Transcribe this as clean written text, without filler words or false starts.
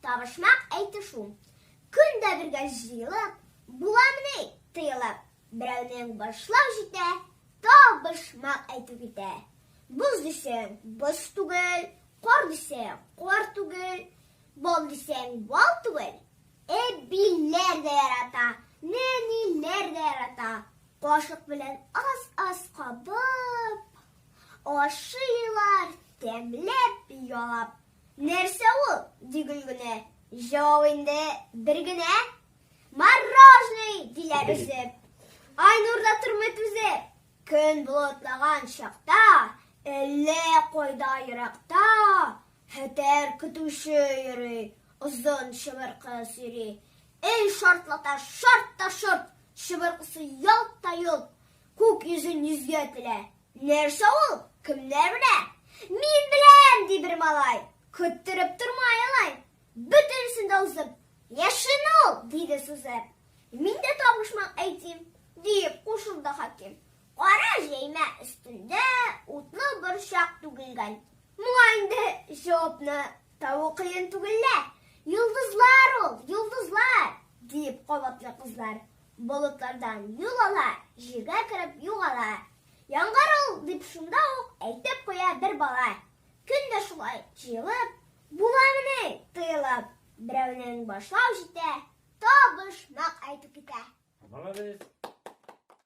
табышмақ әйтішу. Күнді бірге жиылып, буламыны тыйылып, біреуінің башлау жете, табышмақ әйту кете. Бұз десең, бұз түгіл, қор десең, қор түгіл, бол десең, бол түгіл. Биллер де ярата, нәнилер де ярата, қошық білен аз-аз қабып, ашыйлар тәмлеп ялап. Нәрсе ол дегілгіне, жауынды біргіне, мороженый дилер үзіп, айнұрда тұрмет үзіп, күн бұлытлаған шақта, әлі қойда ирақта, хәтер күтуші үйірі, ұзын шыбырқы сүрі, шартлата шартта шарт, шыбырқысы ялта ялт, көк yüzін yüzге тілі. Нәрсе ол, кімдер біле? Мен білем, дей бір малай, күттіріп тұрмай алай, бүтінсін даузып, яшын ол, дейді сузып. Мен де табышмақ әйтем, deyip koşuldu hakim. Qara jeyme üstünde utlu bir şaq tugilgan. Muayinde jopni tavu qiyin tugilla. Yıldızlar ol, yıldızlar, deyip qovatlı kızlar. Bulutlardan yulalar, jiga kirip yugalar. Yangar ol, deyip şunda ok, aytip koya bir balay. Күнде шулай жиылып, буламыны тыйылып, біреуінің башлау жете, табышмақ айтып кете. Молодец.